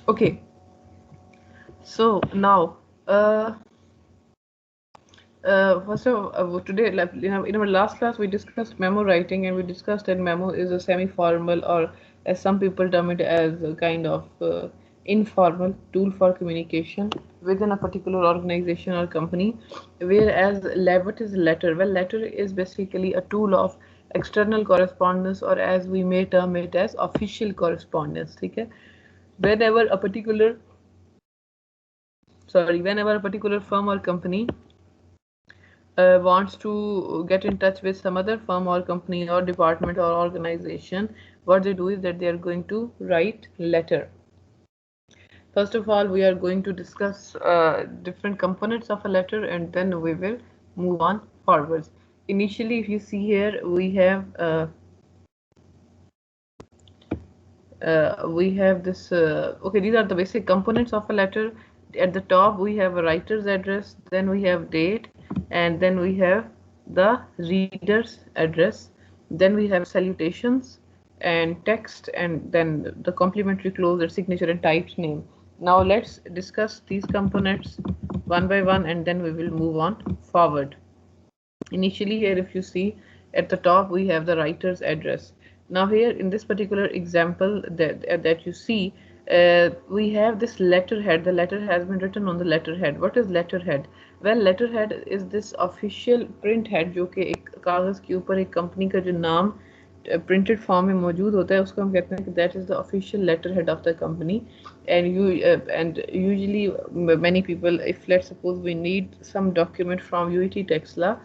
Okay, so now first of today, like, in our last class, we discussed memo writing, and we discussed that memo is a semi-formal, or as some people term it, as a kind of informal tool for communication within a particular organization or company. Whereas, what is letter? Well, letter is basically a tool of external correspondence, or as we may term it as official correspondence. Okay? Whenever a particular, whenever a particular firm or company wants to get in touch with some other firm or company or department or organization, what they do is that they are going to write letter. First of all, we are going to discuss different components of a letter, and then we will move on forwards. Initially, if you see here, we have this okay, these are the basic components of a letter. At the top we have a writer's address, then we have date, and then we have the reader's address, then we have salutations and text, and then the complimentary clause, their signature and type's name. Now let's discuss these components one by one, and then we will move on forward. Initially here, if you see, at the top we have the writer's address. Now here in this particular example that you see, we have this letterhead. The letter has been written on the letterhead. What is letterhead? Well, letterhead is this official print head जो कि एक कागज के ऊपर एक company का जो नाम प्रिंटेड फॉर्म में मौजूद होता है, उसको हम कहते हैं कि that is the official letter head of the company. And usually many people, if let's suppose we need some document from UET Texla,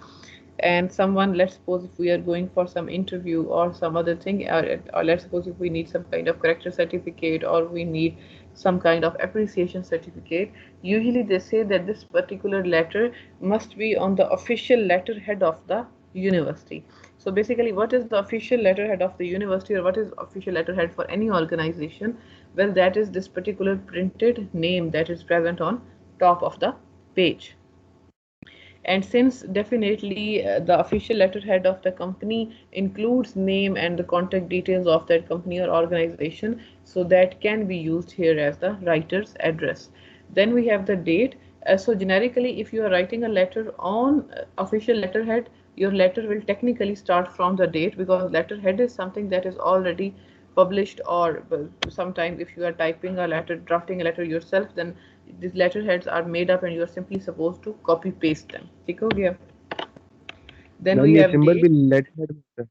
and someone, let's suppose if we are going for some interview or some other thing, or let's suppose if we need some kind of character certificate, or we need some kind of appreciation certificate, usually they say that this particular letter must be on the official letterhead of the university. So basically, what is the official letterhead of the university, or what is official letterhead for any organization? Well, that is this particular printed name that is present on top of the page. And since definitely the official letterhead of the company includes name and the contact details of that company or organization, so that can be used here as the writer's address. Then we have the date. So generically, if you are writing a letter on official letterhead, your letter will technically start from the date, because letterhead is something that is already published, or sometimes if you are typing a letter, drafting a letter yourself, then these letterheads are made up and you are simply supposed to copy paste them. ठीक हो गया? Then ma'am we ये have symbol भी date. Letter head में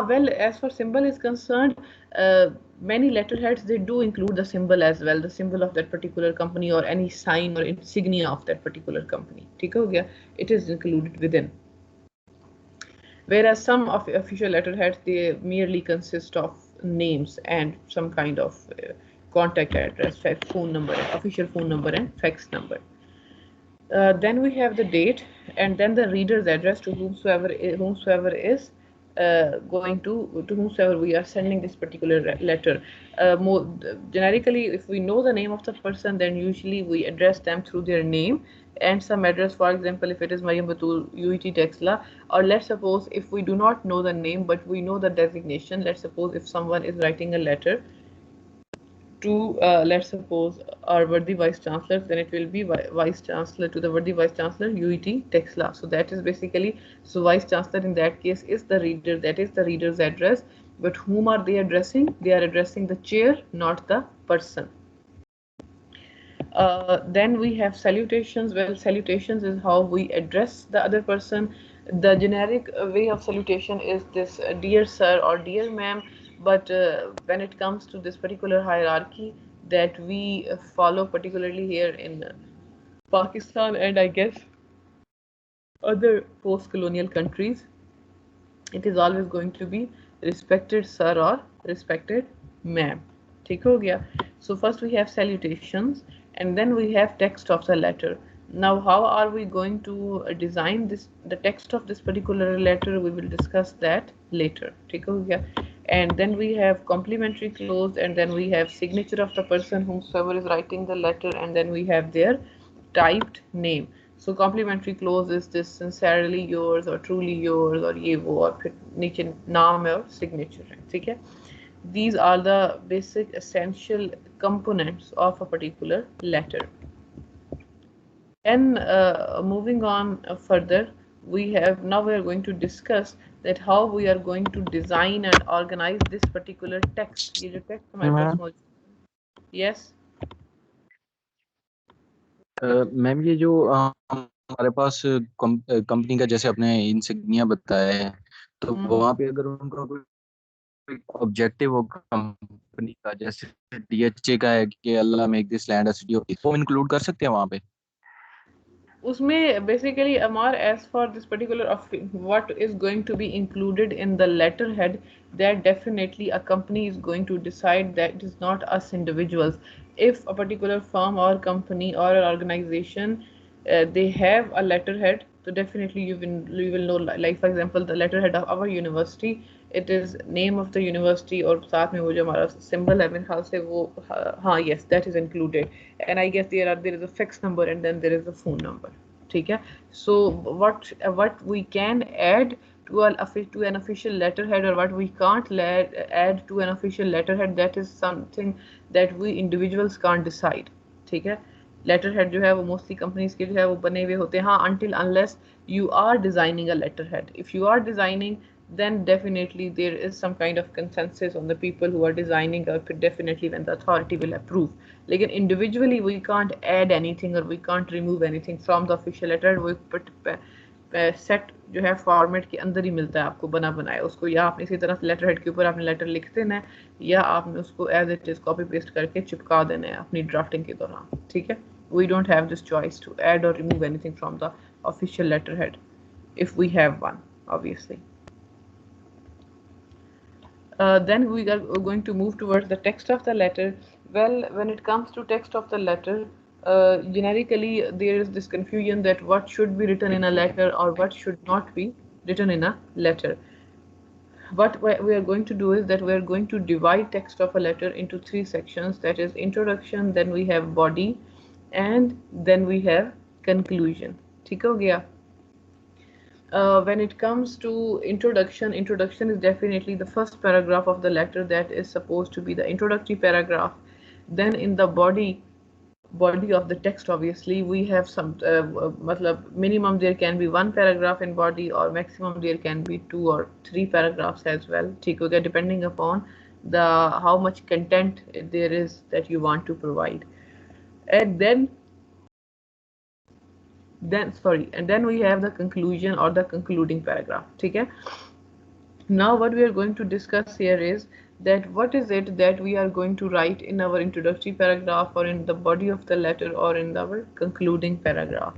Well, as for symbol is concerned, many letterheads, they do include the symbol as well, the symbol of that particular company or any sign or insignia of that particular company. ठीक हो गया? It is included within. Whereas some of official letterheads, they merely consist of names and some kind of contact address, phone number, official phone number, and fax number. Then we have the date, and then the reader's address, to whomsoever is going to whomsoever we are sending this particular letter. More generically, if we know the name of the person, then usually we address them through their name and some address. For example, if it is Mariam Batul, UET Texla, or let's suppose if we do not know the name but we know the designation. Let's suppose if someone is writing a letter to let's suppose our worthy vice chancellor, then it will be vice chancellor to the worthy vice chancellor UET Texla. So that is basically, so vice chancellor in that case is the reader, that is the reader's address. But whom are they addressing? They are addressing the chair, not the person. Then we have salutations. Well, salutations is how we address the other person. The generic way of salutation is this dear sir or dear ma'am, but when it comes to this particular hierarchy that we follow, particularly here in Pakistan and I guess other post-colonial countries, it is always going to be respected sir or respected ma'am. ठीक हो गया? So first we have salutations, and then we have text of the letter. Now how are we going to design this, the text of this particular letter? We will discuss that later. ठीक हो गया? And then we have complimentary clause, and then we have signature of the person whomsoever is writing the letter, and then we have their typed name. So complimentary clause is this sincerely yours or truly yours or ये वो और फिर नीचे नाम है और signature है. ठीक है? These are the basic essential components of a particular letter. And moving on further, we are going to discuss that how we are going to design and organize this particular text. ये जो text हमारे पास ma'am मौजूद है. Yes. Ma'am ये जो हमारे पास company का जैसे आपने इंसिग्निया बताया है, तो वहाँ पे अगर उनका कोई ऑब्जेक्टिव हो कंपनी का, जैसे डीएचए का है कि अल्लाह make this land a city, वो इंक्लूड कर सकते हैं वहाँ पे? उसमें basically Amar, as for this particular of what is going to be included in the letterhead, that definitely a company is going to decide. That it is not us individuals. If a particular firm or company or an organization they have a letterhead, so definitely you will know, like for example the letterhead of our university, it is name of the university और साथ में वो जो हमारा symbol है मेरे ख्याल से वो हाँ yes, that is included. And I guess there is a fax number and then there is a phone number. ठीक है. So what we can add to an official letterhead, or what we can't add to an official letterhead, that is something that we individuals can't decide. ठीक है. Letter जो है वो mostly companies के जो है वो बने हुए होते हैं. हाँ, until unless you are designing a letterhead. If you are designing, then definitely there is some kind of consensus on the people who are designing, or definitely when the authority will approve. लेकिन individually we can't add anything or we can't remove anything from the official letter. वो set जो है format के अंदर ही मिलता है आपको बना बनाया. उसको या आपने इसी तरह लेटर हेड के ऊपर आपने लेटर लिख देना है, या आपने उसको as it is copy paste करके चिपका देना है अपनी ड्राफ्टिंग के दौरान. ठीक है. We don't have this choice to add or remove anything from the official letterhead, if we have one, obviously. Then we are going to move towards the text of the letter. Well, when it comes to text of the letter, generically there is this confusion that what should be written in a letter or what should not be written in a letter. What we are going to do is that we are going to divide text of a letter into three sections, that is introduction, then we have body, and then we have conclusion. ठीक हो गया. When it comes to introduction is definitely the first paragraph of the letter, that is supposed to be the introductory paragraph. Then in the body of the text, obviously we have some matlab minimum there can be one paragraph in body, or maximum there can be 2 or 3 paragraphs as well. ठीक हो गया, depending upon the how much content there is that you want to provide. And then we have the conclusion or the concluding paragraph. ठीक है. Now what we are going to discuss here is that what is it that we are going to write in our introductory paragraph, or in the body of the letter, or in our concluding paragraph.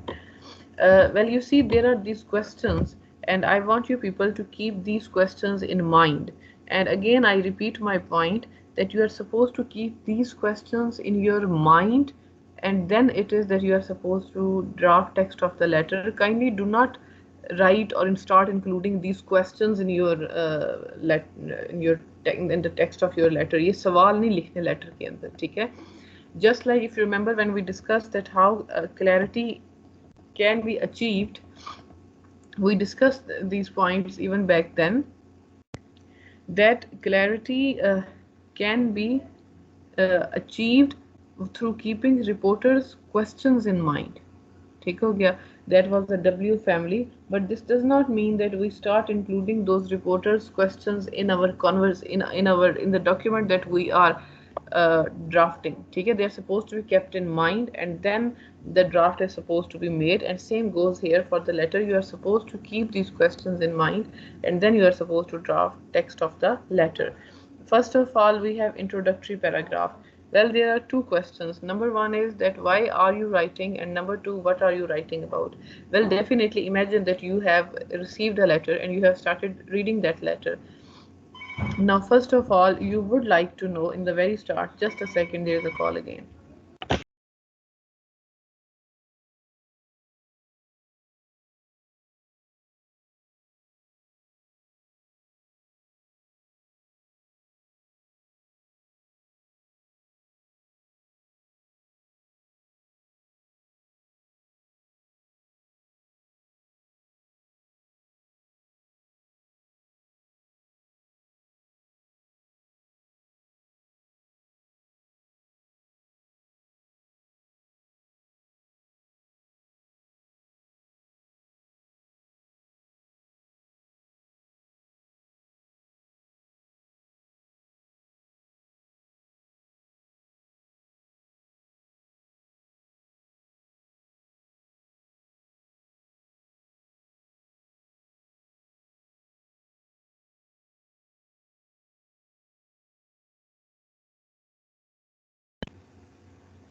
Well, you see, there are these questions, and I want you people to keep these questions in mind. And again, I repeat my point that you are supposed to keep these questions in your mind, and then it is that you are supposed to draft text of the letter. Kindly do not write or start including these questions in your in the text of your letter. ये सवाल नहीं लिखने letter के अंदर. ठीक है. Just like if you remember when we discussed that how clarity can be achieved, we discussed these points even back then, that clarity can be achieved through keeping reporters' questions in mind. ठीक हो गया. That was the W family, but this does not mean that we start including those reporters' questions in our in the document that we are drafting. ठीक है. They are supposed to be kept in mind, and then the draft is supposed to be made. And same goes here for the letter. You are supposed to keep these questions in mind, and then you are supposed to draft text of the letter. First of all, we have introductory paragraph. Well, there are 2 questions. Number 1 is that why are you writing, and number 2, what are you writing about? Well, definitely imagine that you have received a letter and you have started reading that letter. Now, first of all, you would like to know in the very start, just a second, there is a call again.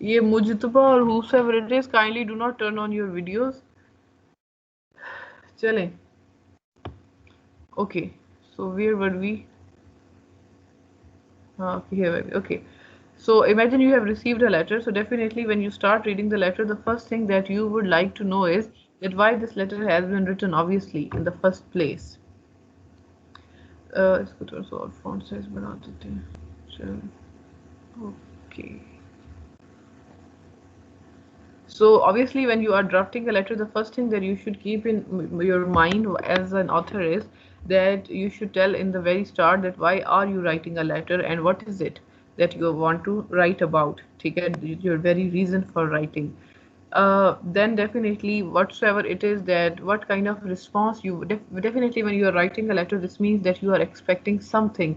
ये मुजतबा और whosoever it is, kindly do not turn on your videos. चलें. Okay, so where were we? Here we. Okay. So imagine you have received a letter. So definitely when you start reading the letter, the first thing that you would like to know is that why this letter has been written, obviously, in the first place. इसको थोड़ा सा और font size बढ़ा देते हैं. चलो. Okay. So obviously when you are drafting a letter, the first thing that you should keep in your mind as an author is that you should tell in the very start that why are you writing a letter and what is it that you want to write about. ठीक है, your very reason for writing. Then definitely whatsoever it is that what kind of response you definitely when you are writing a letter, this means that you are expecting something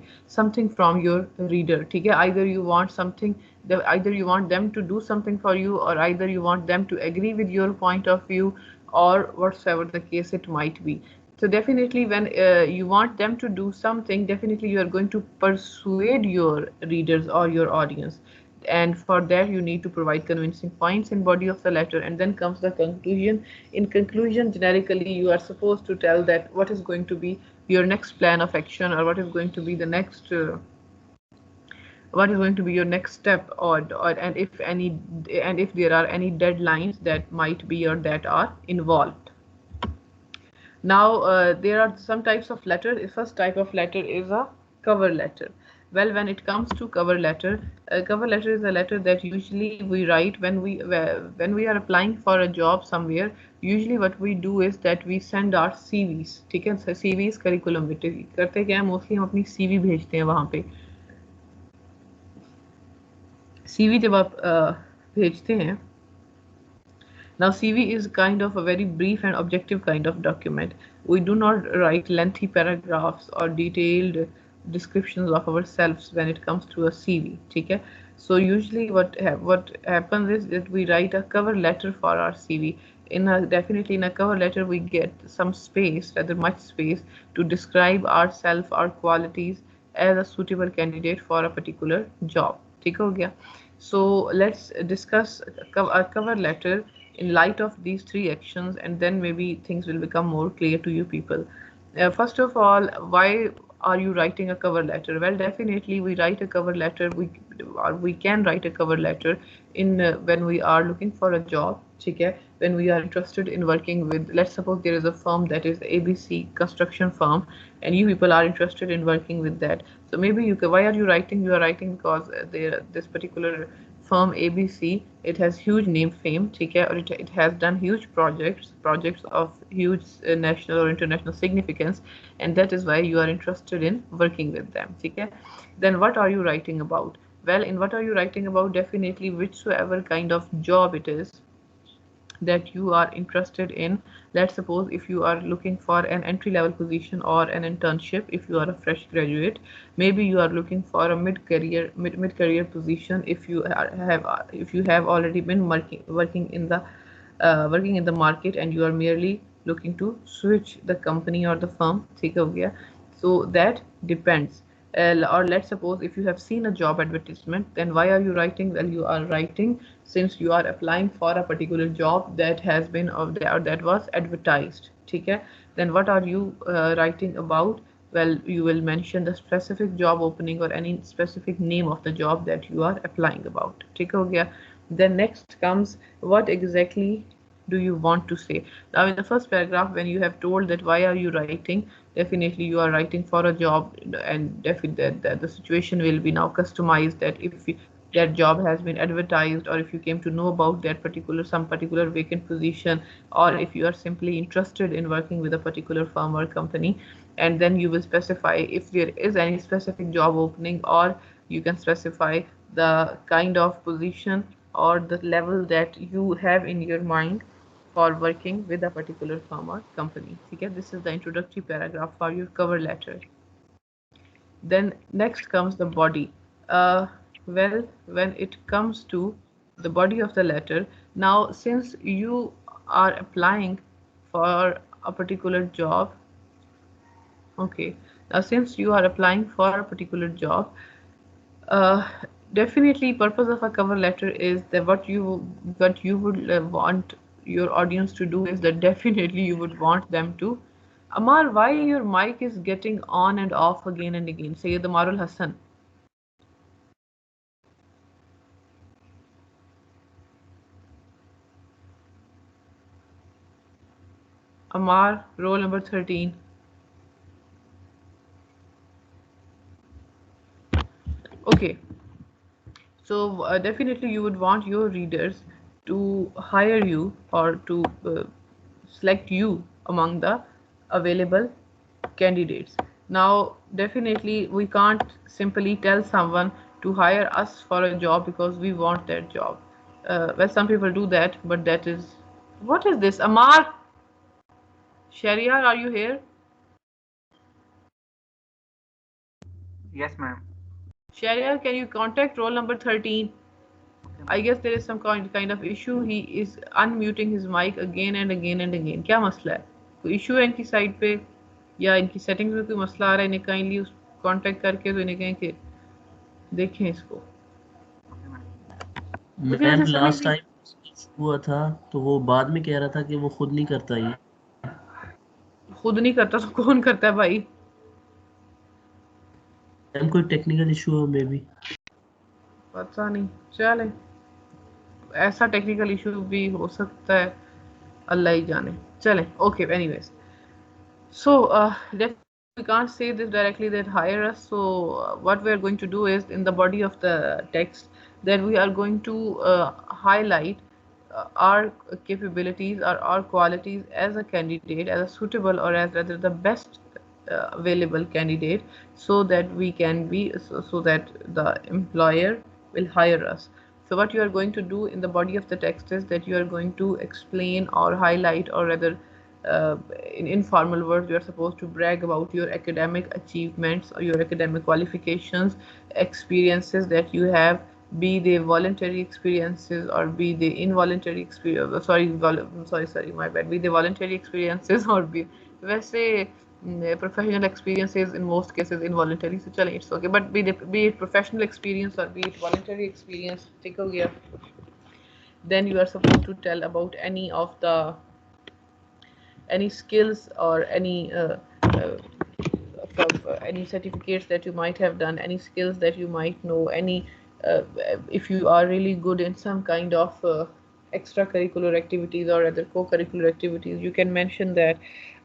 from your reader. ठीक है, either you want something, either you want them to do something for you, or either you want them to agree with your point of view, or whatsoever the case it might be. So definitely when you want them to do something, definitely you are going to persuade your readers or your audience, and for that you need to provide convincing points in body of the letter, and then comes the conclusion. In conclusion, generically you are supposed to tell that what is going to be your next plan of action, or what is going to be the next what is going to be your next step, or and if any, and if there are any deadlines that might be or that are involved. Now there are some types of letter. The first type of letter is a cover letter. Well, when it comes to cover letter, a cover letter is a letter that usually we write when we are applying for a job somewhere. Usually what we do is that we send our CVs. ठीक है, CVs curriculum में करते क्या है, mostly हम अपनी CV भेजते हैं वहाँ पे. CV जब आप भेजते हैं. Now CV is kind of a very brief and objective kind of document. We do not write lengthy paragraphs or detailed descriptions of ourselves when it comes to a CV. ठीक है? So usually what happens is that we write a cover letter for our CV. Definitely in a cover letter we get some space, rather much space, to describe ourselves, our qualities as a suitable candidate for a particular job. ठीक हो गया? So let's discuss a cover letter in light of these three actions, and then maybe things will become more clear to you people. First of all, why are you writing a cover letter? Well, definitely we write a cover letter, we can write a cover letter in when we are looking for a job. ठीक है, when we are interested in working with, let's suppose there is a firm that is ABC construction firm, and you people are interested in working with that. So maybe why are you writing? You are writing because this particular firm ABC, it has huge name fame, ठीक है, or it has done huge projects of huge national or international significance, and that is why you are interested in working with them. ठीक है. Then what are you writing about? Well, in what are you writing about, definitely whichsoever kind of job it is that you are interested in. Let's suppose if you are looking for an entry level position or an internship, if you are a fresh graduate, maybe you are looking for a mid career position, if you have already been working in the market and you are merely looking to switch the company or the firm. ठीक हो गया. So that depends. Or let's suppose if you have seen a job advertisement, then why are you writing? Well, you are writing since you are applying for a particular job that has been or that was advertised. ठीक है. Then what are you writing about? Well, you will mention the specific job opening or any specific name of the job that you are applying about. ठीक हो गया. Then next comes, what exactly do you want to say? Now in the first paragraph, when you have told that why are you writing, definitely you are writing for a job, and definitely that the situation will be now customized, that if that job has been advertised, or if you came to know about that some particular vacant position, or if you are simply interested in working with a particular firm or company, and then you will specify if there is any specific job opening, or you can specify the kind of position or the level that you have in your mind for working with a particular firm or company. Okay, this is the introductory paragraph for your cover letter. Then next comes the body. Well, when it comes to the body of the letter, now since you are applying for a particular job, okay, now since you are applying for a particular job, uh, Definitely, purpose of a cover letter is that what you would want your audience to do is that definitely you would want them to. Amar, why your mic is getting on and off again and again? Sayyid Amarul Hassan. Amar, roll number 13. Okay, so definitely you would want your readers to hire you or to select you among the available candidates. Now, definitely we can't simply tell someone to hire us for a job because we want that job. Well, some people do that, but that is what is this? Amar, Shariar, are you here? Yes, ma'am. Shariar, can you contact roll number 13? I guess there is some kind of issue. He is unmuting his mic again and again and again. क्या मसला है? कोई issue है इनकी side पे या इनकी settings में कोई मसला आ रहा है? इन्हें काइंडली कांटेक्ट करके तो इन्हें कहें कि देखें इसको. मैम लास्ट टाइम हुआ था तो वो बाद में कह रहा था कि वो खुद नहीं करता ये. खुद नहीं करता तो कौन करता है भाई? मैम कोई टेक्निकल इशू है मे बी. पता नहीं. चलें, ऐसा टेक्निकल इशू भी हो सकता है, अल्लाह ही जाने. चलें, okay. Anyways, so we can't say this directly that hire us. So what we are going to do is in the body of the text that we are going to highlight our capabilities or our qualities as a candidate, as a suitable or as rather the best available candidate, so that we can be so that the employer will hire us. So what you are going to do in the body of the text is that you are going to explain or highlight or rather in informal words, you are supposed to brag about your academic achievements or your academic qualifications, experiences that you have, be they voluntary experiences or be they involuntary experience. Sorry, my bad. Be they voluntary experiences or be वैसे professional experiences in most cases involuntary. So चलें, it's okay. But be it professional experience or be it voluntary experience, take हो गया. Then you are supposed to tell about any skills or any certificates that you might have done, any skills that you might know, any if you are really good in some kind of extracurricular activities or other co-curricular activities, you can mention that.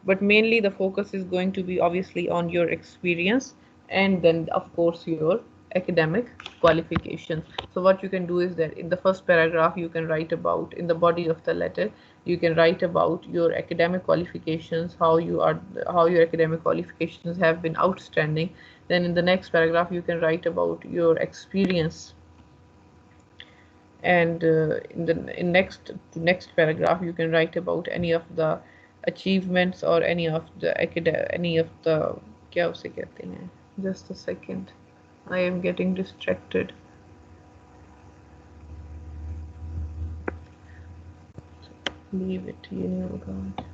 But mainly the focus is going to be obviously on your experience and then of course your academic qualifications. So what you can do is that in the first paragraph you can write about, in the body of the letter you can write about your academic qualifications, how your academic qualifications have been outstanding. Then in the next paragraph you can write about your experience, and in next paragraph you can write about any of the achievements or any of the क्या उसे कहते हैं, just a second, I am getting distracted. Leave it, you know, God.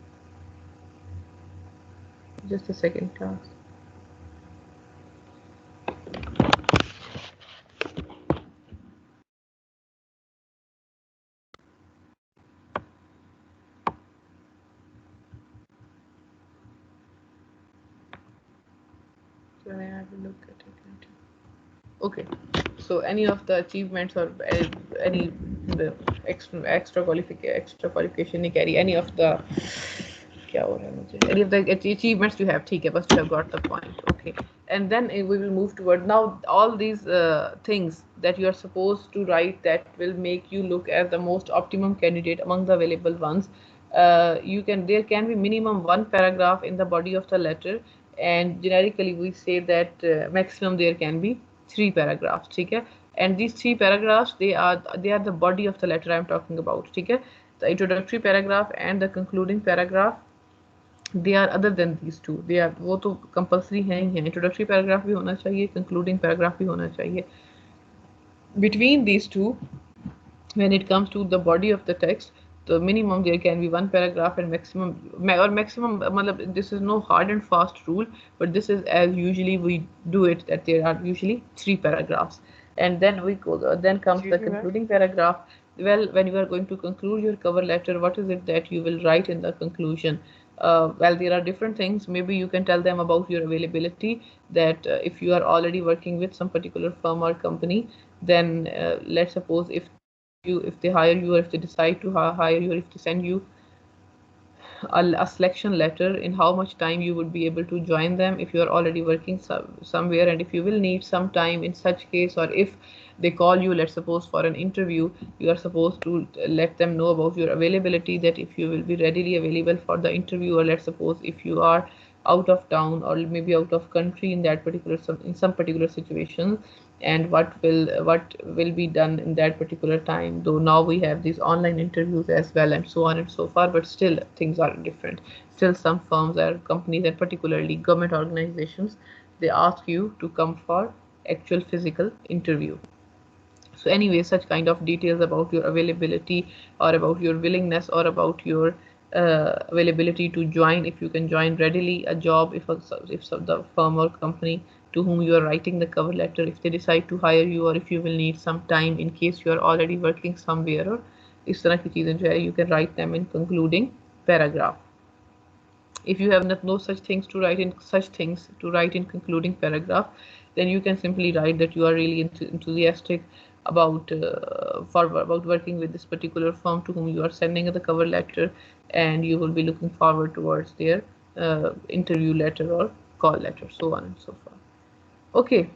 Just a second, class. Can I have a look at it? Okay, so any of the achievements or any the extra qualification नहीं carry any of the क्या हो रहा है मुझे, any of the achievements you have, ठीक है, बस you have got the point. Okay, and then we will move toward now all these things that you are supposed to write that will make you look as the most optimum candidate among the available ones. There can be minimum one paragraph in the body of the letter, and generically we say that maximum there can be 3 paragraphs, ठीक है. And these 3 paragraphs they are the body of the letter I am talking about, ठीक है. The introductory paragraph and the concluding paragraph, they are other than these two. They are वो तो compulsory हैं ही हैं. Introductory paragraph भी होना चाहिए, concluding paragraph भी होना चाहिए. Between these two, when it comes to the body of the text, the minimum there can be 1 paragraph and maximum मतलब this is no hard and fast rule, but this is as usually we do it, that there are usually 3 paragraphs. And then then comes the concluding paragraph. Well, when you are going to conclude your cover letter, what is it that you will write in the conclusion? Well, there are different things. Maybe you can tell them about your availability, that if you are already working with some particular firm or company, then let's suppose if they hire you, or if they decide to hire you, or if they send you a selection letter, in how much time you would be able to join them if you are already working somewhere, and if you will need some time in such case, or if they call you, let's suppose, for an interview, you are supposed to let them know about your availability, that if you will be readily available for the interview, or let's suppose if you are out of town or maybe out of country in that particular in some particular situation, and what will be done in that particular time. Though now we have these online interviews as well, and so on and so far, but still things are different. Still some firms or companies, and particularly government organizations, they ask you to come for actual physical interview. So anyway, such kind of details about your availability, or about your willingness, or about your availability to join, if you can join readily a job, if the firm or company to whom you are writing the cover letter, if they decide to hire you, or if you will need some time in case you are already working somewhere, or इस तरह की चीजें जो है you can write them in concluding paragraph. If you have no such things to write in concluding paragraph, then you can simply write that you are really enthusiastic about about working with this particular firm to whom you are sending the cover letter, and you will be looking forward towards their interview letter or call letter, so on and so forth. Okay.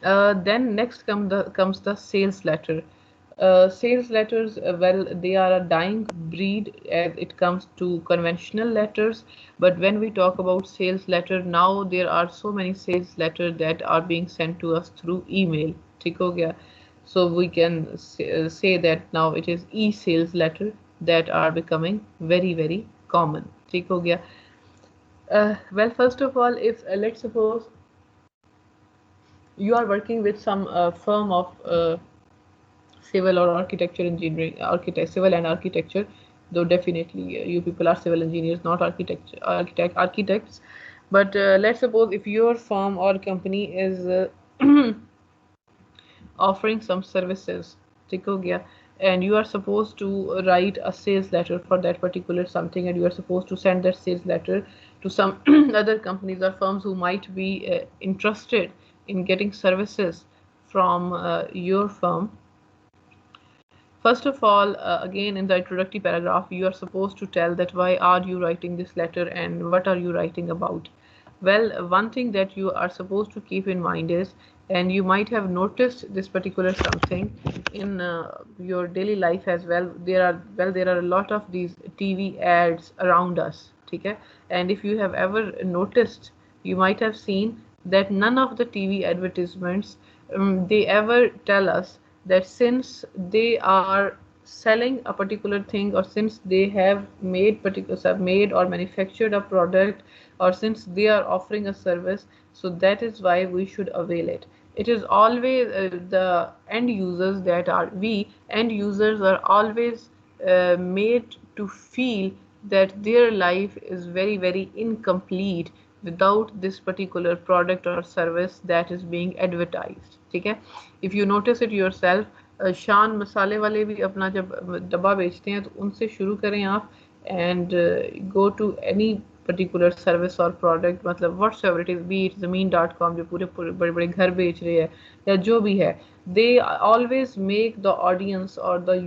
Then next comes the sales letter. Sales letters, well, they are a dying breed as it comes to conventional letters. But when we talk about sales letter, now there are so many sales letters that are being sent to us through email. ठीक हो गया? So we can say that now it is e-sales letter that are becoming very, very common. ठीक हो गया? Well, first of all, if let's suppose you are working with some firm of civil or architecture engineering, civil and architecture, though definitely you people are civil engineers, not architects. But let's suppose if your firm or company is offering some services, ठीक हो गया, and you are supposed to write a sales letter for that particular something, and you are supposed to send that sales letter to some other companies or firms who might be interested in getting services from your firm. First of all, again in the introductory paragraph, you are supposed to tell that why are you writing this letter and what are you writing about. Well, one thing that you are supposed to keep in mind is, and you might have noticed this particular something in your daily life as well, there are a lot of these TV ads around us, okay? And if you have ever noticed, you might have seen that none of the TV advertisements they ever tell us that since they are selling a particular thing, or since they have made or manufactured a product, or since they are offering a service, so that is why we should avail it. It is always the end users that are end users are always made to feel that their life is very, very incomplete without this particular product or service that is being advertised. ठीक है? If you notice it yourself, शान मसाले वाले भी अपना जब डब्बा बेचते हैं तो उनसे शुरू करें आप, and go to any particular service or product, मतलब whatsoever it is, be it zameen.com जो पूरे बड़े बड़े घर बेच रहे हैं या जो भी है, they always make the audience or the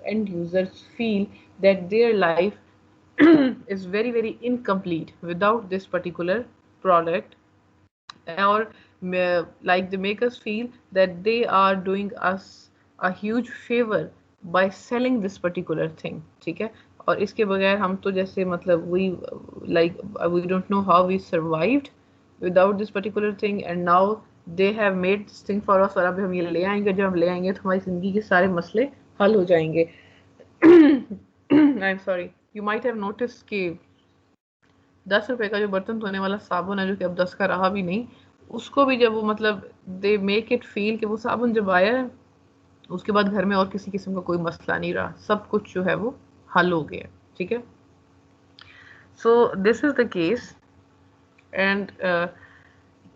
end users feel that their life is very, very incomplete without this particular product, or like they make us feel that they are doing us a huge favor by selling this particular thing. ठीक है? और इसके बगैर हम तो जैसे मतलब we don't know how we survived without this particular thing, and now they have made this thing for us, और अब हम ये ले आएंगे, जब हम ले आएंगे तो हमारी जिंदगी के सारे मसले हल हो जाएंगे. I'm sorry, you might have noticed कि 10 रुपए का जो बर्तन धोने वाला साबुन है, जो कि अब 10 का रहा भी नहीं, उसको भी जब वो मतलब दे मेक इट फील कि वो साबुन जब आया है उसके बाद घर में और किसी किस्म का कोई मसला नहीं रहा, सब कुछ जो है वो हल हो गया. ठीक है? So this is the case, and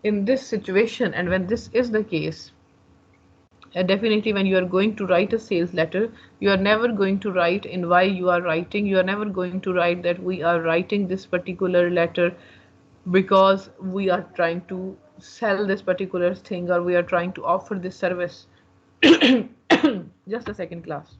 in this situation, and when this is the case, Definitely when you are going to write a sales letter, you are never going to write in why you are writing. You are never going to write that we are writing this particular letter because we are trying to sell this particular thing or we are trying to offer this service. Just a second, class.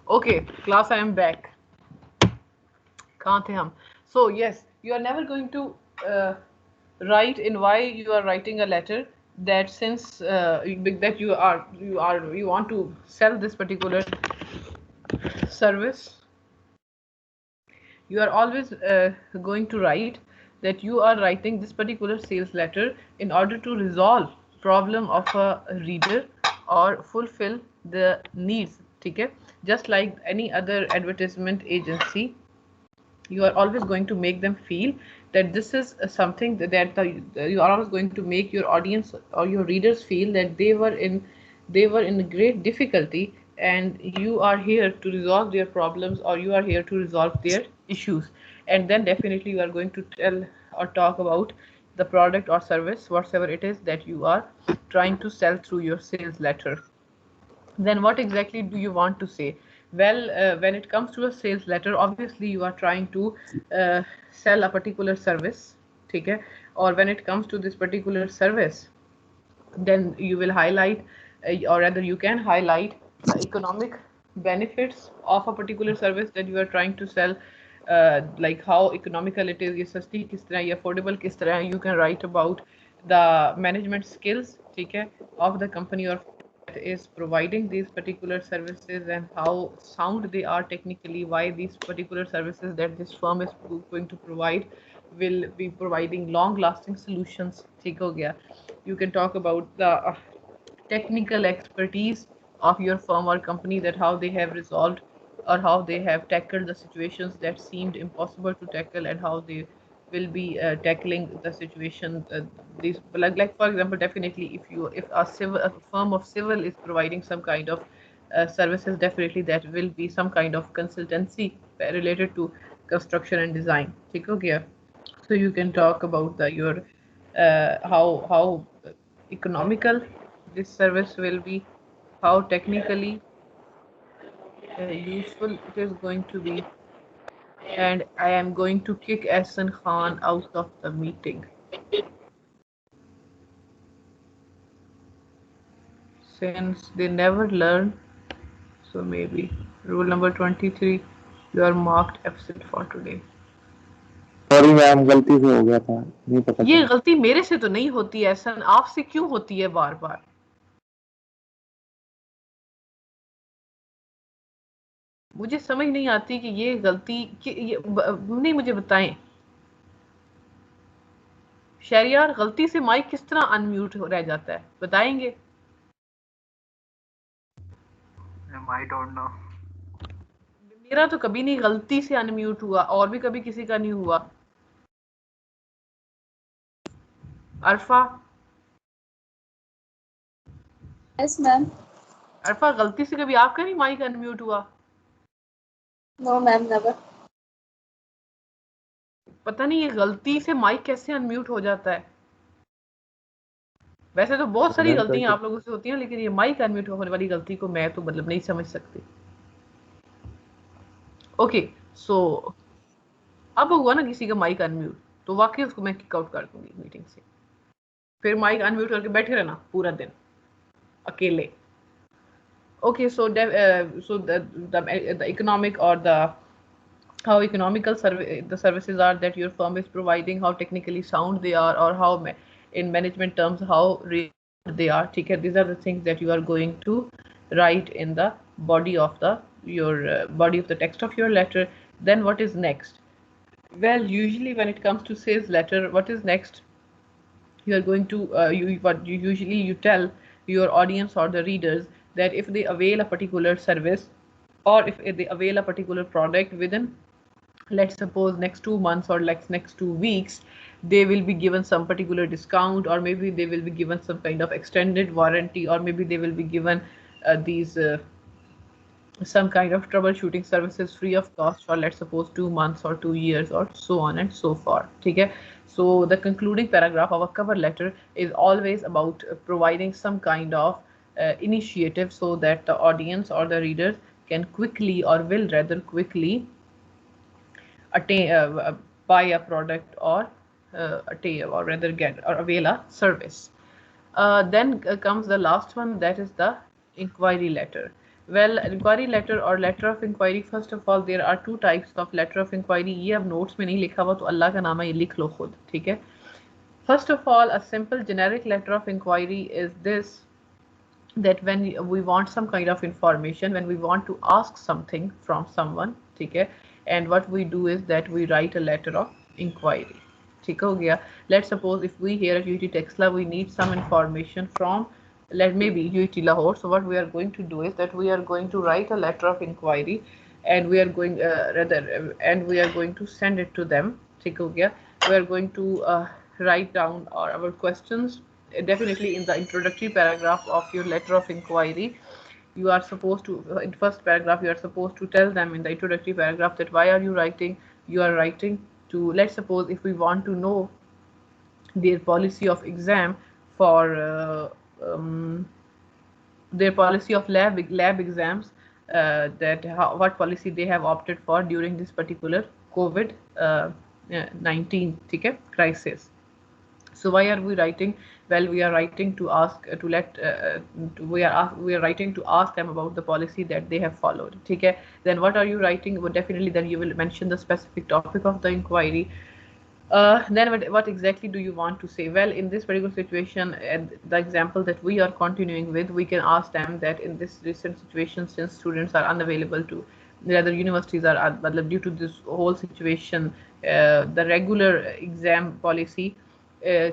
Okay, class, I am back. Can't hum. So yes, you are never going to write in why you are writing a letter that since that you want to sell this particular service. You are always going to write that you are writing this particular sales letter in order to resolve problem of a reader or fulfill the needs. Okay, just like any other advertisement agency, you are always going to make them feel that this is something you are always going to make your audience or your readers feel that they were in great difficulty and you are here to resolve their problems or you are here to resolve their issues, and then definitely you are going to tell or talk about the product or service whatever it is that you are trying to sell through your sales letter. Then what exactly do you want to say? Well, when it comes to a sales letter, obviously you are trying to sell a particular service, okay? Or when it comes to this particular service, then you will highlight, or rather you can highlight the economic benefits of a particular service that you are trying to sell, like how economical it is, ये सस्ती किस तरह, ये affordable किस तरह. You can write about the management skills, ठीक है, of the company or that is providing these particular services and how sound they are technically, why these particular services that this firm is going to provide will be providing long lasting solutions. ठीक हो गया. You can talk about the technical expertise of your firm or company, that how they have resolved or how they have tackled the situations that seemed impossible to tackle and how they will be tackling the situation. These like for example, definitely if a firm of civil is providing some kind of services, definitely that will be some kind of consultancy related to construction and design. ठीक हो गया? So you can talk about your how economical this service will be, how technically useful it is going to be, and I am going to kick Ahsan Khan out of the meeting. Since they never learn, so maybe. Rule number 23, you are marked absent for today. Sorry ma'am, गलती से हो गया था, नहीं पता ये चला। गलती मेरे से तो नहीं होती है एहसन, आपसे क्यों होती है बार बार? मुझे समझ नहीं आती कि ये गलती नहीं, मुझे बताएं शहरियार, गलती से माइक किस तरह अनम्यूट रह जाता है, बताएंगे? I don't know. मेरा तो कभी नहीं गलती से अनम्यूट हुआ, और भी कभी किसी का नहीं हुआ। अरफा? Yes ma'am. अरफा, गलती से कभी आपका नहीं माइक अनम्यूट हुआ? No ma'am, never. पता नहीं ये गलती से माइक कैसे अनम्यूट हो जाता है। वैसे तो बहुत सारी गलतियां आप लोगों से होती हैं, लेकिन ये माइक अनम्यूट होने वाली गलती को मैं तो मतलब नहीं समझ सकती। ओके, सो अब हुआ ना किसी का माइक अनम्यूट, तो वाकई उसको मैं किक आउट कर दूंगी मीटिंग से। फिर माइक अनम्यूट करके बैठे रहना पूरा दिन अकेले। Okay, so the economic or the how economical the services are that your firm is providing, how technically sound they are, or how in management terms how real they are. Okay, these are the things that you are going to write in the body of the body of the text of your letter. Then what is next? Well, usually when it comes to sales letter, what is next? You are going to you tell your audience or the readers that if they avail a particular service, or if they avail a particular product within, let's suppose, next 2 months or next 2 weeks, they will be given some particular discount, or maybe they will be given some kind of extended warranty, or maybe they will be given these some kind of troubleshooting services free of cost for, let's suppose, 2 months or 2 years, or so on and so forth. Okay, so the concluding paragraph of a cover letter is always about providing some kind of initiative so that the audience or the readers can quickly, or will rather quickly, attain buy a product, or attain, or rather get or avail a service. Then comes the last one, that is the inquiry letter. Well, inquiry letter or letter of inquiry, first of all, there are two types of letter of inquiry. ये अब notes में नहीं लिखा हुआ, तो अल्लाह का नाम है, ये लिख लो खुद, ठीक है? First of all, a simple generic letter of inquiry is this, that when we want some kind of information, when we want to ask something from someone, ठीक है, and what we do is that we write a letter of inquiry. ठीक हो गया? Let's suppose if we here at UT Texla, we need some information from maybe UT Lahore. So what we are going to do is that we are going to write a letter of inquiry, and we are going and we are going to send it to them. ठीक हो गया? We are going to write down our questions. Definitely in the introductory paragraph of your letter of inquiry, you are supposed to, in first paragraph, you are supposed to tell them in the introductory paragraph that why are you writing. You are writing to, let's suppose, if we want to know their policy of exam for their policy of lab exams, what policy they have opted for during this particular COVID-19 crisis. So why are we writing? Well, we are writing to ask we are writing to ask them about the policy that they have followed. Okay. Then what are you writing? Well, definitely then you will mention the specific topic of the inquiry. Then what exactly do you want to say? Well, in this particular situation, and the example that we are continuing with, we can ask them that in this recent situation, since students are unavailable to, rather universities are due to this whole situation, the regular exam policy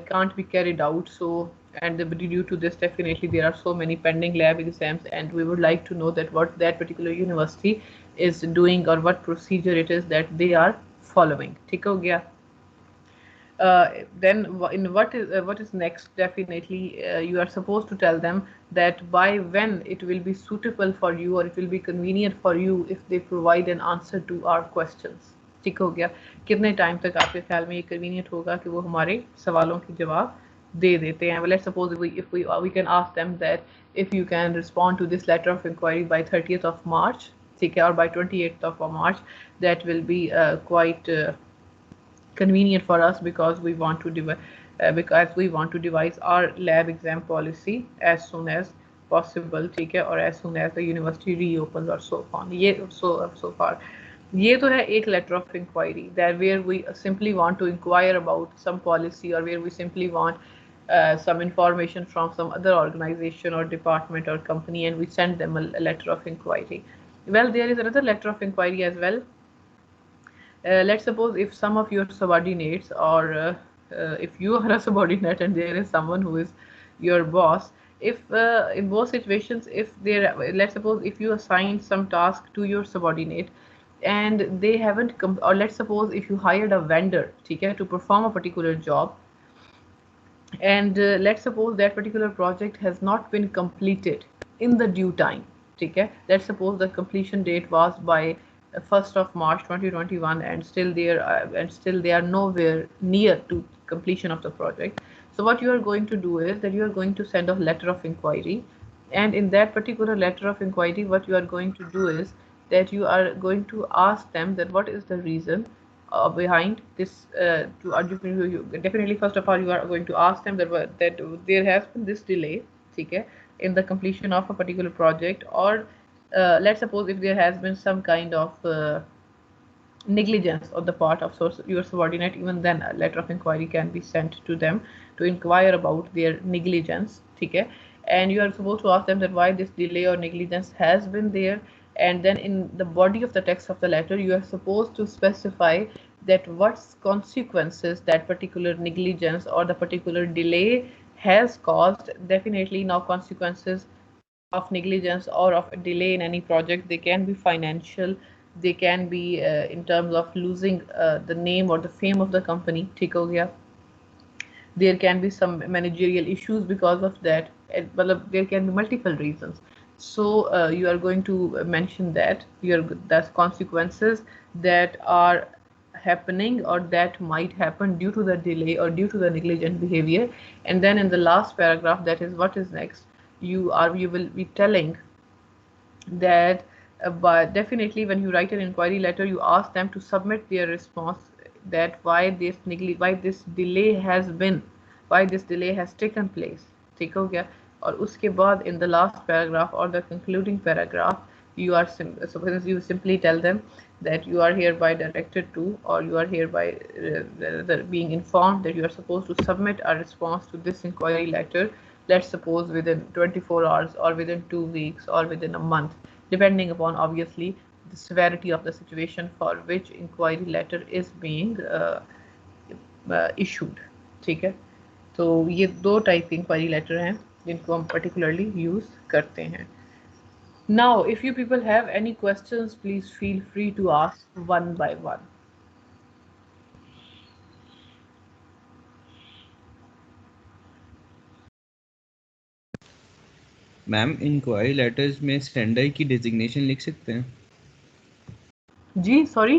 can't be carried out. So, and due to this, definitely there are so many pending lab exams, and we would like to know that what that particular university is doing, or what procedure it is that they are following. ठीक हो गया? Then in what is next, definitely you are supposed to tell them that by when it will be suitable for you, or it will be convenient for you if they provide an answer to our questions. ठीक हो गया। कितने time तक आपके ख्याल में ये convenient होगा कि वो हमारे सवालों के जवाब दे देते हैं? Let's suppose if we can ask them that if you can respond to this letter of inquiry by 30th of March, ठीक है, or by 28th of March, that will be quite convenient for us because we want to devise our lab exam policy as soon as possible, ठीक है, और as soon as the university reopens or so on. ये so far ये तो है एक letter of inquiry that where we simply want to inquire about some policy or where we simply want some information from some other organization or department or company and we send them a letter of inquiry. Well, there is another letter of inquiry as well. Let's suppose if some of your subordinates or if you are a subordinate and there is someone who is your boss, if in both situations, if there, let's suppose if you assign some task to your subordinate and they haven't or let's suppose if you hired a vendor, okay, to perform a particular job, and let's suppose that particular project has not been completed in the due time, okay. Let's suppose the completion date was by 1st of March 2021 and still they are nowhere near to completion of the project. So what you are going to do is that you are going to send a letter of inquiry, and in that particular letter of inquiry what you are going to do is that you are going to ask them that what is the reason behind this. Definitely first of all you are going to ask them that there has been this delay, okay, in the completion of a particular project, or let's suppose if there has been some kind of negligence on the part of your subordinate, even then a letter of inquiry can be sent to them to inquire about their negligence, okay. And you are supposed to ask them that why this delay or negligence has been there, and then in the body of the text of the letter you are supposed to specify that what consequences that particular negligence or the particular delay has caused. Definitely now consequences of negligence or of a delay in any project, they can be financial, they can be in terms of losing the name or the fame of the company, ठीक हो गया. There can be some managerial issues because of that, but there can be multiple reasons. So you are going to mention that that's consequences that are happening or that might happen due to the delay or due to the negligent behavior. And then in the last paragraph, that is what is next, you will be telling that but definitely when you write an inquiry letter you ask them to submit their response that why this delay has taken place, ठीक हो गया. और उसके बाद in the last paragraph or the concluding paragraph you are you simply tell them that you are hereby directed to, or you are hereby being informed that you are supposed to submit a response to this inquiry letter, let's suppose within 24 hours or within 2 weeks or within a month, depending upon obviously the severity of the situation for which inquiry letter is being issued, ठीक है. तो ये दो type के inquiry letter हैं जिनको हम particularly use करते हैं. Now if you people have any questions, please feel free to ask one by one. Ma'am inquiry letters में सेंडर की डेजिग्नेशन लिख सकते हैं? जी सॉरी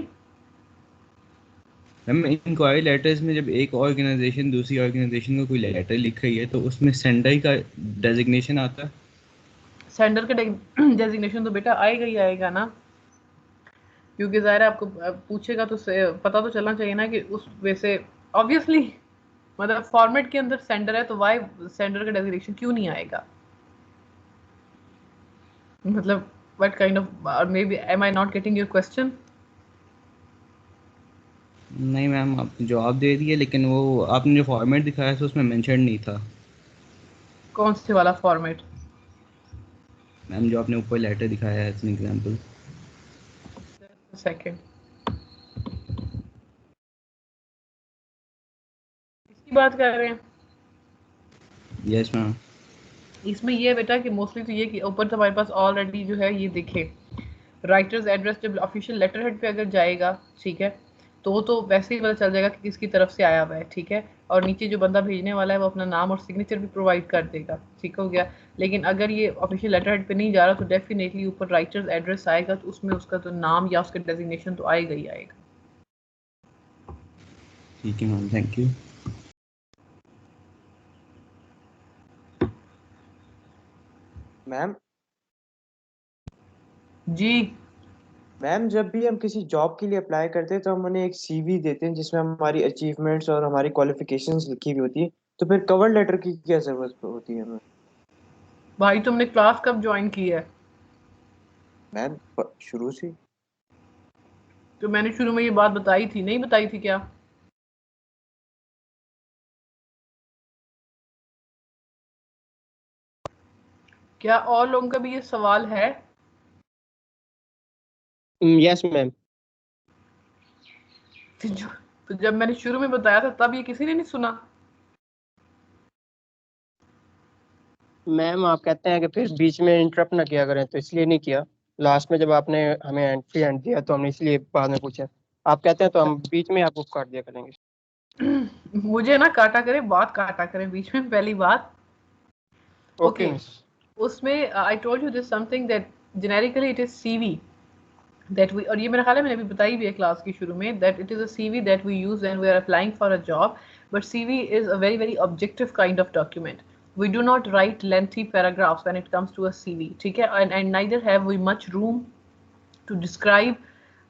मैम इंक्वायरी लेटर्स में जब एक ऑर्गेनाइजेशन दूसरी ऑर्गेनाइजेशन को कोई लेटर लिख रही है तो उसमें सेंडर का डेजिग्नेशन आता है? सेंडर का डेजिग्नेशन तो बेटा आएगा ही आएगा ना, क्योंकि ज़ाहिर है आपको पूछेगा तो पता तो चलना चाहिए ना कि उस वैसे ऑब्वियसली मतलब फॉर्मेट के अंदर सेंडर है तो वाई सेंडर का डेजिग्नेशन क्यों नहीं आएगा, मतलब व्हाट काइंड ऑफ, और maybe am I not getting your question? नहीं मैम आपने जवाब दे दिया लेकिन वो आपने जो फॉर्मेट दिखाया था उसमें मेंशन नहीं था. कौन से वाला फॉर्मेट? मैम जो आपने ऊपर लेटर दिखाया है एज एन एग्जांपल. सेकंड इसकी बात कर रहे हैं? Yes ma'am. इसमें ये बेटा कि मोस्टली तो ये कि ऊपर तो हमारे पास ऑलरेडी जो है ये देखे राइटर्स एड्रेस जब ऑफिशियल लेटर हेड पे अगर जाएगा, ठीक है, तो वैसे ही पता चल जाएगा कि किसकी तरफ से आया हुआ है, ठीक है. और नीचे जो बंदा भेजने वाला है वो अपना नाम और सिग्नेचर भी प्रोवाइड कर देगा, ठीक हो गया. लेकिन अगर ये ऑफिशियल लेटर हेड पे नहीं जा रहा तो डेफिनेटली ऊपर राइटर्स एड्रेस आएगा तो उसमें उसका तो नाम या उसका डेजिग्नेशन तो आएगा ही आएगा. ठीक है मैम, थैंक यू। मैम जी मैम जब भी हम किसी जॉब के लिए अप्लाई करते हैं तो हम उन्हें एक सीवी देते हैं जिसमें हमारी अचीवमेंट्स और हमारी क्वालिफिकेशंस लिखी हुई होती है, तो फिर कवर लेटर की क्या जरूरत होती है हमें? भाई, तुमने क्लास कब ज्वाइन की है? मैम शुरू से। तो मैंने शुरू में ये बात बताई थी, नहीं बताई थी क्या? क्या और लोगों का भी ये सवाल है? Yes ma'am. तो जब मैंने शुरू में बताया था तब ये किसी ने नहीं सुना। मैम आप कहते हैं कि फिर बीच में इंटरप्ट ना किया करें, तो इसलिए नहीं किया। लास्ट में जब आपने हमें एंट्री एंड दिया तो हमने इसलिए बाद में पूछा। आप कहते हैं तो हम बीच में आपको काट दिया करेंगे। मुझे ना काटा करे, बात काटा करे बीच में, पहली बात। Okay Okay. उसमें I told you this something that generically it is CV that we, और ये मेरा ख्याल है मैंने अभी बताई भी है क्लास की शुरू में, that it is a CV that we use when we are applying for a job, but CV is a very very objective kind of document. We do not write lengthy paragraphs when it comes to a CV, ठीक है? And neither have we much room to describe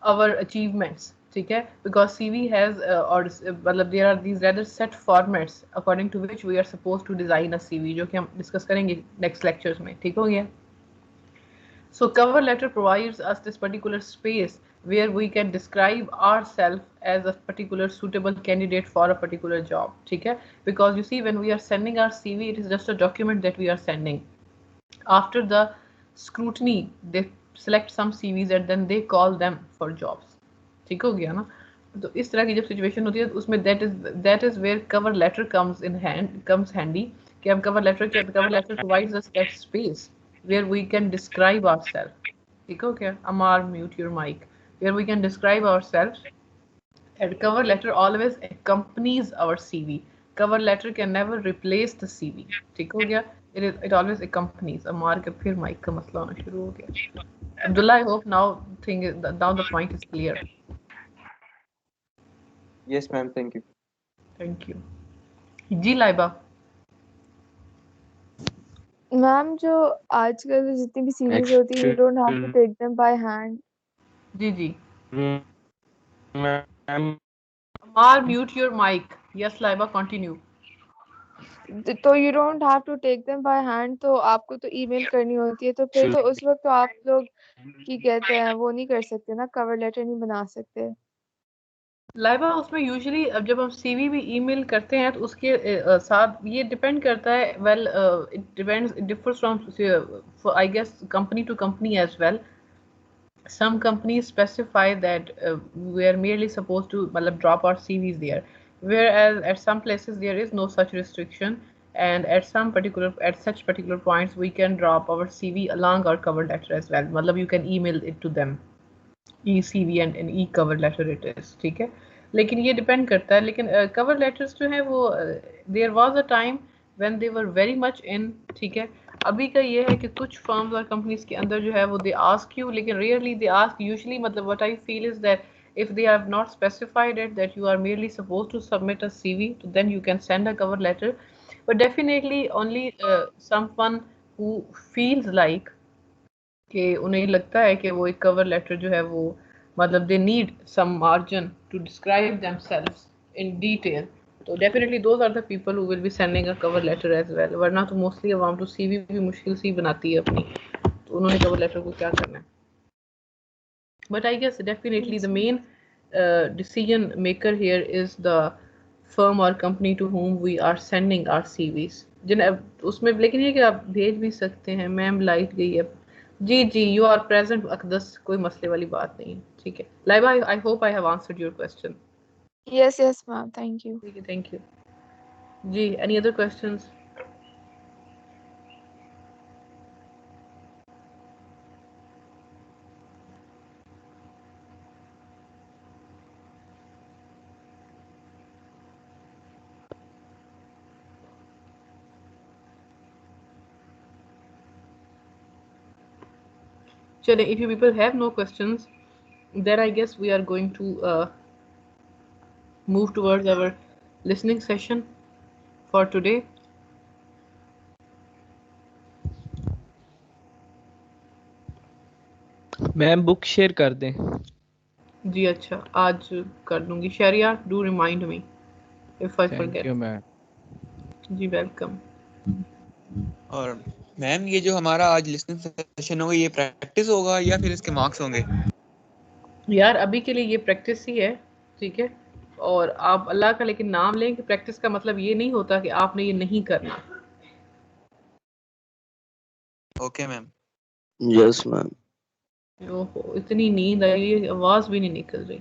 our achievements, ठीक है? Because CV has or मतलब there are these rather set formats according to which we are supposed to design a CV, जो कि हम discuss करेंगे next lectures में, ठीक हो गया? So cover letter provides us this particular space where we can describe ourselves as a particular suitable candidate for a particular job, ठीक है? Because you see, when we are sending our CV, it is just a document that we are sending. After the scrutiny, they select some CVs and then they call them for jobs. ठीक हो गया ना? तो इस तरह की जब situation होती है तो उसमें that is where cover letter comes handy, कि हम cover letter provides us that space where we can describe ourselves. ठीक हो गया? Amar, mute your mic. Where we can describe ourselves, and cover letter always accompanies our CV. Cover letter can never replace the CV. ठीक हो गया? It always accompanies. Amar के फिर mic का मसला होना शुरू हो गया. Abdullah, I hope now the point is clear. Yes ma'am, thank you. Thank you. जी लाइबा। मैम जो आजकल जितनी भी सीरीज होती है, you don't have to take them by hand. जी जी। Ma'am Amar, mute your mic. Yes Laiba, continue. तो you don't have to take them by hand, तो आपको तो ईमेल करनी होती है, तो फिर तो उस वक्त तो आप लोग की कहते हैं वो नहीं कर सकते ना, कवर लेटर नहीं बना सकते। लाइबा, उसमें यूजुअली अब जब हम सीवी भी ईमेल करते हैं तो उसके साथ ये डिपेंड करता है, well it depends, it differs from I guess company to company as well. Some companies specify that we are merely supposed to drop our CVs there, whereas at some places there is no such restriction, and at such particular points we can drop our CV along our cover letter as well. You can email it to them, e-CV and an e-cover letter it is, ठीक है? लेकिन ये depend करता है, लेकिन cover letters जो है वो there was a time when they were very much in, ठीक है? अभी का ये है कि कुछ फर्म्स और कंपनीज के अंदर जो है वो दे आस्क यू, लेकिन rarely they ask usually, what I feel is that if they have not specified it that you are merely supposed to submit a CV, then you can send a cover letter, but definitely only someone who feels like कि उन्हें लगता है कि वो एक cover letter जो है वो they need some margin to describe themselves in detail, तो definitely those are the people who will be sending a cover letter as well. वरना तो मोस्टली अवाम तो सीवी भी मुश्किल से ही बनाती है अपनी, तो उन्होंने कवर लेटर को क्या करना है. But I guess definitely the main decision maker here is the firm or company to whom we are sending our CVs. जिन उसमें लेकिन ये कि आप भेज भी सकते हैं. मैम लाइट गई है. जी जी, यू आर प्रेजेंट अकदस, कोई मसले वाली बात नहीं है, ठीक है. Laiba, I hope I have answered your question. Yes yes ma'am, thank you. ठीक है, थैंक यू. जी, एनी अदर क्वेश्चंस? चलिए, if you people have no questions, then I guess we are going to move towards our listening session for today. Ma'am book share कर दें। जी अच्छा, आज कर दूंगी। Shariya, do remind me if I thank forget. You ma'am. जी welcome. और ma'am ये जो हमारा आज लिसनिंग सेशन होगा ये प्रैक्टिस होगा या फिर इसके मार्क्स होंगे? यार अभी के लिए ये प्रैक्टिस ही है, ठीक है। और आप अल्लाह का लेकिन नाम लें कि प्रैक्टिस का मतलब ये नहीं होता कि आपने ये नहीं करना। Okay ma'am. Yes ma'am. ओहो, इतनी नींद आई है, आवाज भी नहीं निकल रही।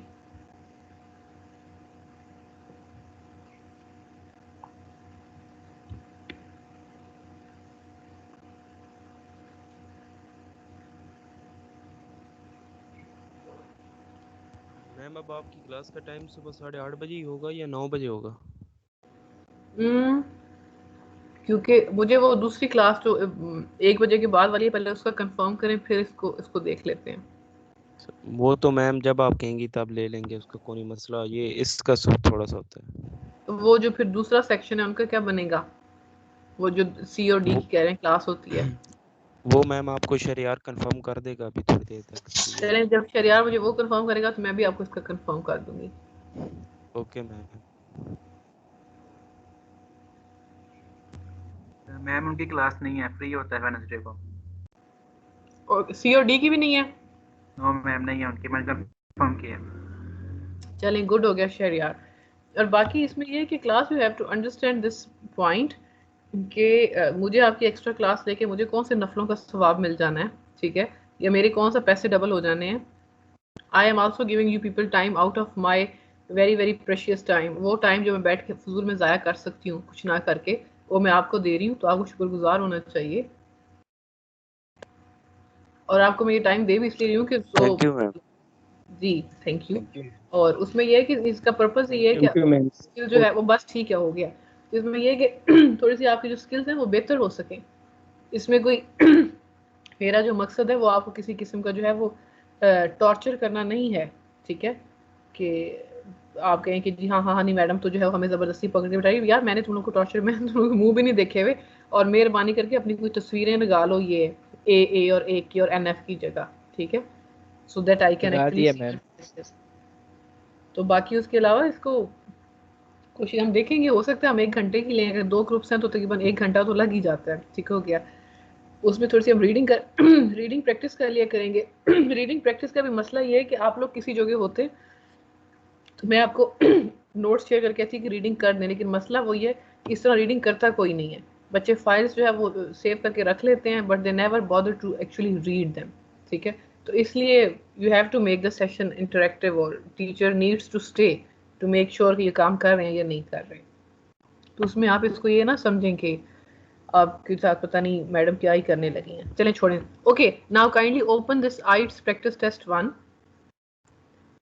मैम अब आपकी क्लास का टाइम सुबह 8:30 बजे ही होगा या 9 बजे होगा? क्योंकि मुझे वो दूसरी क्लास जो 1 बजे के बाद वाली है, पहले उसका कंफर्म करें फिर इसको देख लेते हैं। वो तो मैम जब आप कहेंगी तब ले लेंगे, उसका कोई मसला। ये इसका थोड़ा सा होता है। वो जो फिर दूसरा सेक्शन है उनका क्या बनेगा? वो जो सी और डी की कह रहे हैं क्लास होती है, वो मैम आपको शरियार कंफर्म कर देगा अभी थोड़ी देर तक। चलें जब शरियार मुझे वो कंफर्म करेगा तो मैं भी आपको इसका कंफर्म कर दूंगी। Okay ma'am. मैम उनकी क्लास नहीं है, फ्री होता है वेडनेसडे को। और सी और डी की भी नहीं है? नो मैम नहीं है उनकी, मैंने कंफर्म किया। चलें, गुड हो गया शरियार। और बाकी इसमें ये है कि class you have to understand this point कि मुझे आपकी एक्स्ट्रा क्लास लेके मुझे कौन से नफलों का सवाब मिल जाना है, ठीक है, या मेरे कौन सा पैसे डबल हो जाने हैं। I am also giving you people time out of my very very precious time. वो टाइम जो मैं बैठ के फजूल में ज़ाया कर सकती हूँ कुछ ना करके, वो मैं आपको दे रही हूँ, तो आपको शुक्रगुजार होना चाहिए। और आपको मैं ये टाइम दे भी इसलिए रही हूँ कि थैंक यू मैम। जी थैंक यू। और उसमें यह है कि इसका पर्पस ये है कि स्किल जो है वो बस ठीक है हो गया। इसमें यह है कि थोड़ी सी आपकी जो स्किल्स हैं वो बेहतर हो सकें। इसमें कोई मेरा जो मकसद है वो आपको किसी किस्म का जो है वो टॉर्चर करना नहीं है, ठीक है, कि आप कहें कि जी हाँ हाँ हाँ नहीं मैडम तो जो है हमें ज़बरदस्ती पकड़ के बिठाई। यार मैंने तुम लोग को टॉर्चर में तुम लोग के मुँह भी नहीं देखे हुए, और मेहरबानी करके अपनी कोई तस्वीरें लगा लो ये ए और ए की और NF की जगह, ठीक है, so that I can actually. तो बाकी उसके अलावा इसको कोशिश हम देखेंगे, हो सकता है हम 1 घंटे की लें, अगर 2 ग्रुप्स हैं तो तकरीबन 1 घंटा तो लग ही जाता है, ठीक हो गया। उसमें थोड़ी सी हम रीडिंग प्रैक्टिस कर लिया करेंगे। रीडिंग प्रैक्टिस का भी मसला ये है कि आप लोग किसी जगह होते तो मैं आपको नोट्स शेयर करके कहती कि रीडिंग कर दें, लेकिन मसला वही है कि इस तरह रीडिंग करता कोई नहीं है। बच्चे फाइल्स जो है वो सेव करके रख लेते हैं, but they never bother to actually read them, ठीक है। तो इसलिए you have to make the session interactive, और teacher needs to stay to make sure कि ये काम कर रहे हैं या नहीं कर रहे। तो उसमें आप इसको ये ना समझें कि आपके साथ पता नहीं मैडम क्या ही करने लगी हैं। चलें छोड़ें। Okay, now kindly open this IELTS practice test 1।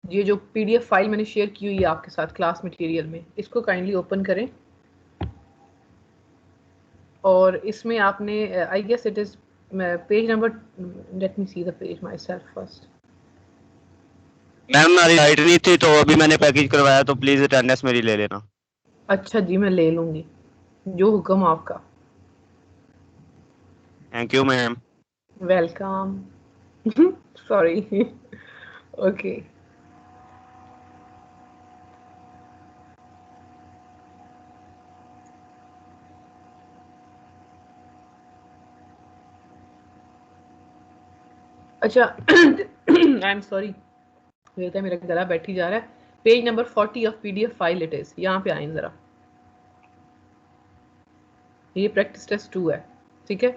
ये जो PDF फाइल मैंने शेयर की हुई है आपके साथ क्लास मटेरियल में, इसको काइंडली ओपन करें। और इसमें आपने I guess it is page number, let me see the page myself first. Ma'am हमारी लाइट नहीं थी तो अभी मैंने पैकेज करवाया, तो प्लीज अटेंडेंस मेरी ले लेना। अच्छा जी, मैं ले लूंगी, जो हुक्म आपका। Thank you ma'am. Welcome. Sorry. Okay, अच्छा। आई एम सॉरी, मेरा गला बैठी जा रहा है। Page number 40 of PDF file it is. यहाँ पे आए जरा, ये प्रैक्टिस टेस्ट 2 है, ठीक है।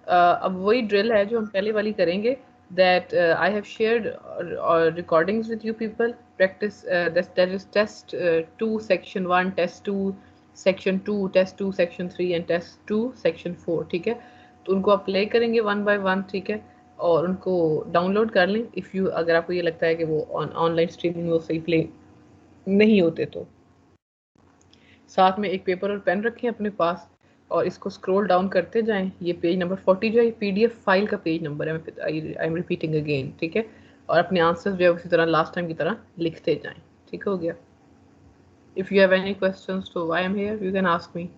अब वही ड्रिल है जो हम पहले वाली करेंगे। That I have shared recordings with you people. Practice that is test 2 section 1, test 2 section 2, test 2 section 3 and test 2 section 4, ठीक है। तो उनको आप प्ले करेंगे 1 by 1, ठीक है, और उनको डाउनलोड कर लें इफ़ यू, अगर आपको ये लगता है कि वो ऑनलाइन स्ट्रीमिंग में वो सही प्ले नहीं होते तो। साथ में एक पेपर और पेन रखें अपने पास और इसको स्क्रॉल डाउन करते जाएं। ये पेज नंबर 40 जो है PDF फाइल का पेज नंबर है, आई एम रिपीटिंग अगेन, ठीक है। और अपने आंसर्स जो है उसी तरह लास्ट टाइम की तरह लिखते जाएं, ठीक हो गया। if you have any questions, so I am here. You can ask me.